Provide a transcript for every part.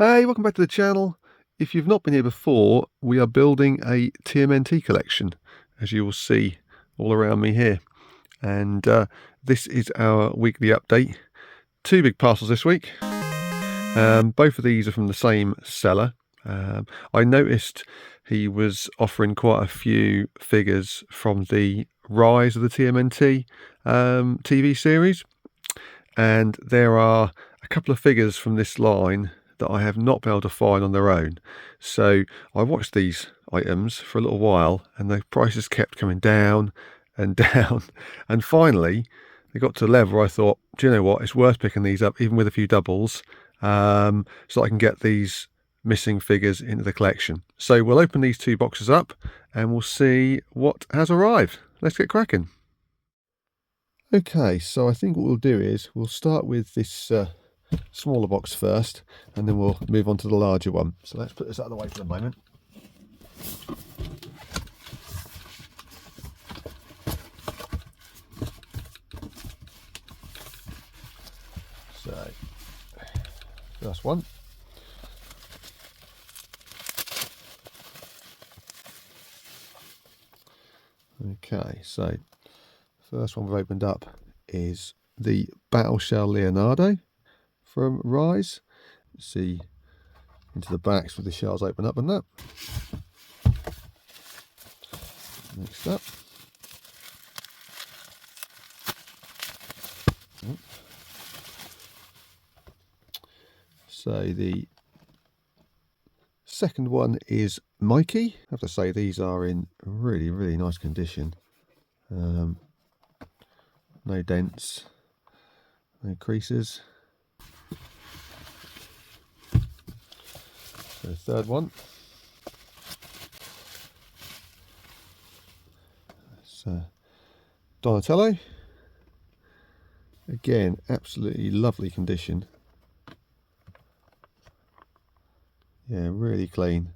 Hey, welcome back to the channel. If you've not been here before, we are building a TMNT collection, as you will see all around me here. And this is our weekly update. Two big parcels this week. Both of these are from the same seller. I noticed he was offering quite a few figures from the Rise of the TMNT TV series. And there are a couple of figures from this line that I have not been able to find on their own. So I watched these items for a little while and the prices kept coming down and down. And finally, they got to a level where I thought, do you know what? It's worth picking these up, even with a few doubles, so I can get these missing figures into the collection. So we'll open these two boxes up and we'll see what has arrived. Let's get cracking. Okay, so I think what we'll do is we'll start with this smaller box first, and then we'll move on to the larger one. So let's put this out of the way for the moment. So, first one. Okay, so first one we've opened up is the Battle Shell Leonardo from Rise. See into the backs with the shells open up and that. Next up. So the second one is Mikey. I have to say these are in really nice condition. No dents, no creases. So the third one. It's Donatello. Again, absolutely lovely condition. Yeah, really clean.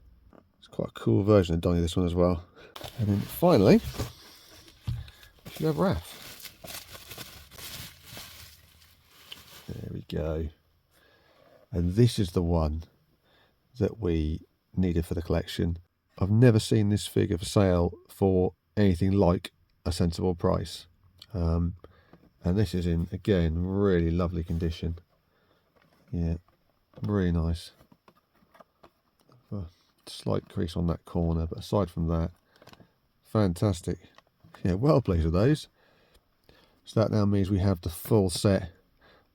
It's quite a cool version of Donnie, this one as well. And then finally, you have Raph. There we go. And this is the one that we needed for the collection. I've never seen this figure for sale for anything like a sensible price. And this is in, again, really lovely condition. Yeah, really nice. A slight crease on that corner, but aside from that, fantastic. Yeah, well pleased with those. So that now means we have the full set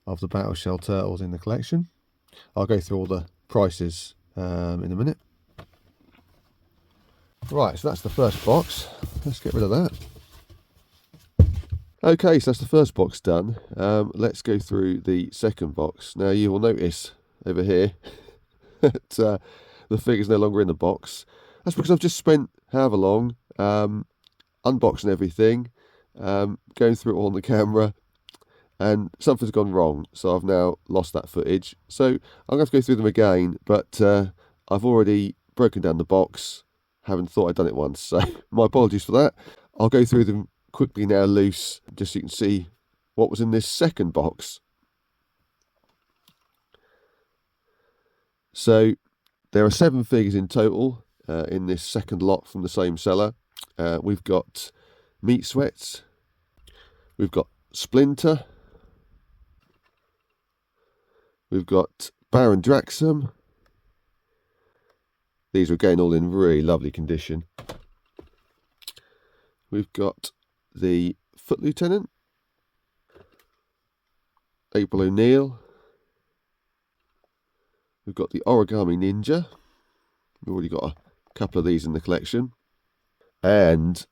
of the Battle Shell turtles in the collection. I'll go through all the prices in a minute. Right, so that's the first box. Let's get rid of that. Okay, so that's the first box done. Let's go through the second box. Now you will notice over here that the figure's no longer in the box. That's because I've just spent however long unboxing everything, going through it all on the camera, and something's gone wrong, so I've now lost that footage. So I'm going to have to go through them again, but I've already broken down the box, having thought I'd done it once, so my apologies for that. I'll go through them quickly now loose, just so you can see what was in this second box. So there are 7 figures in total in this second lot from the same seller. We've got Meat Sweats, we've got Splinter, we've got Baron Draxum. These are again all in really lovely condition. We've got the Foot Lieutenant, April O'Neil. We've got the Origami Ninja. We've already got a couple of these in the collection. And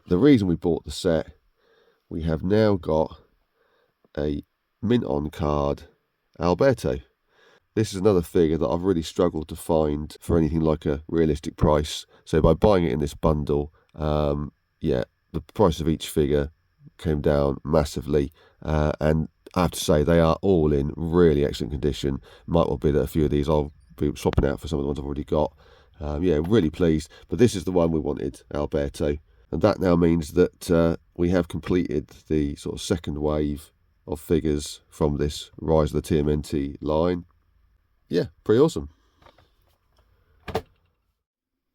the reason we bought the set, we have now got a mint on card Alberto. This is another figure that I've really struggled to find for anything like a realistic price. So by buying it in this bundle, yeah, the price of each figure came down massively. And I have to say, they are all in really excellent condition. Might well be that a few of these I'll be swapping out for some of the ones I've already got. Yeah, really pleased. But this is the one we wanted, Alberto. And that now means that we have completed the sort of second wave of figures from this Rise of the TMNT line. yeah, pretty awesome.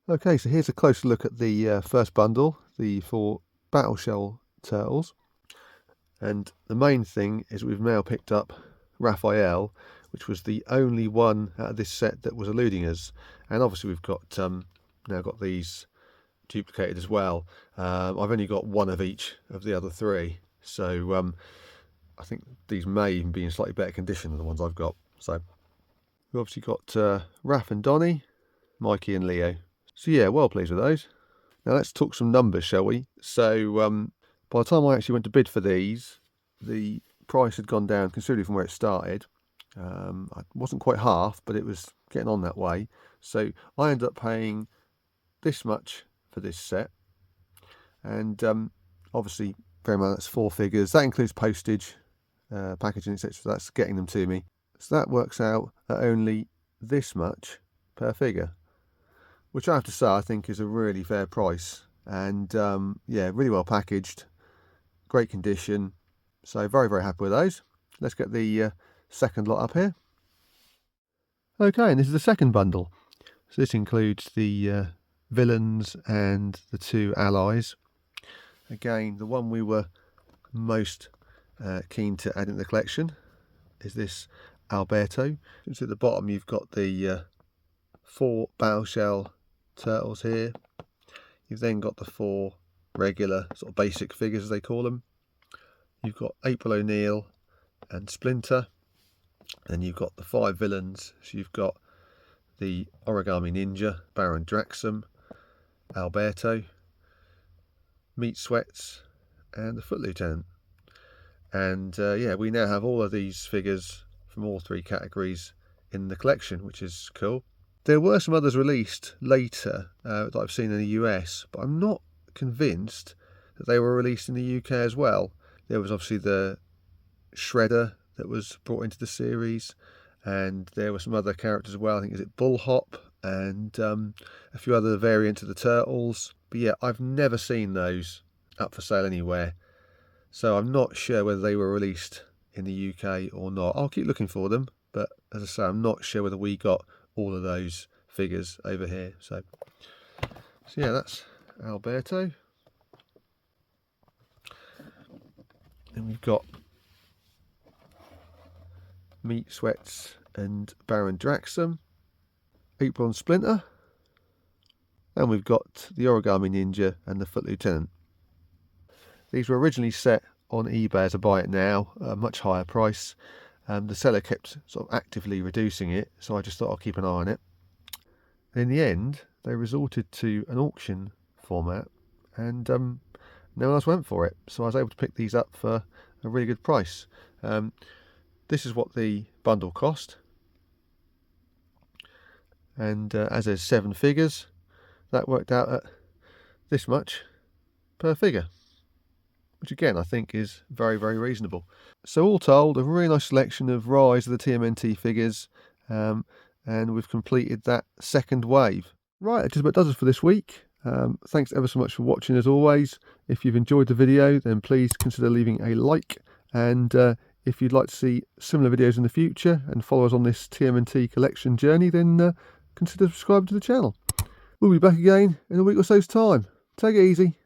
Okay, so here's a closer look at the first bundle, the 4 battle shell turtles. And the main thing is we've now picked up Raphael, which was the only one out of this set that was eluding us. And obviously we've got now got these duplicated as well. I've only got one of each of the other 3, so I think these may even be in slightly better condition than the ones I've got. So we've obviously got Raph and Donnie, Mikey and Leo. So yeah, well pleased with those. Now let's talk some numbers, shall we? So by the time I actually went to bid for these, the price had gone down considerably from where it started. I wasn't quite half, but it was getting on that way. So I ended up paying this much for this set. And obviously, bear in mind that's 4 figures. That includes postage, packaging, etc. So that's getting them to me. So that works out at only this much per figure, which I have to say I think is a really fair price. And yeah, really well packaged, great condition. So very, very happy with those. Let's get the second lot up here. Okay, and this is the second bundle. So this includes the villains and the 2 allies. Again, the one we were most keen to add in the collection is this Alberto. So at the bottom you've got the 4 battle shell turtles here. You've then got the 4 regular sort of basic figures as they call them. You've got April O'Neil and Splinter. Then you've got the 5 villains. So you've got the Origami Ninja, Baron Draxum, Alberto, Meat Sweats, and the Foot Lieutenant. And yeah, we now have all of these figures from all 3 categories in the collection, which is cool. There were some others released later that I've seen in the US, but I'm not convinced that they were released in the UK as well. There was obviously the Shredder that was brought into the series, and there were some other characters as well. I think is it Bullhop and a few other variants of the Turtles. But yeah, I've never seen those up for sale anywhere, so I'm not sure whether they were released in the UK or not. I'll keep looking for them, but as I say, I'm not sure whether we got all of those figures over here. So yeah, that's Alberto. And we've got Meat Sweats and Baron Draxum, April and Splinter, and we've got the Origami Ninja and the Foot Lieutenant. These were originally set on eBay as a buy it now, a much higher price. The seller kept sort of actively reducing it, so I just thought I'll keep an eye on it. And in the end, they resorted to an auction format, and no one else went for it, so I was able to pick these up for a really good price. This is what the bundle cost, and as there's 7 figures, that worked out at this much per figure, which again I think is very, very reasonable. So all told, a really nice selection of Rise of the TMNT figures, and we've completed that second wave. Right, that just about does it for this week. Thanks ever so much for watching as always. If you've enjoyed the video, then please consider leaving a like, and if you'd like to see similar videos in the future and follow us on this TMNT collection journey, then consider subscribing to the channel. We'll be back again in a week or so's time. Take it easy.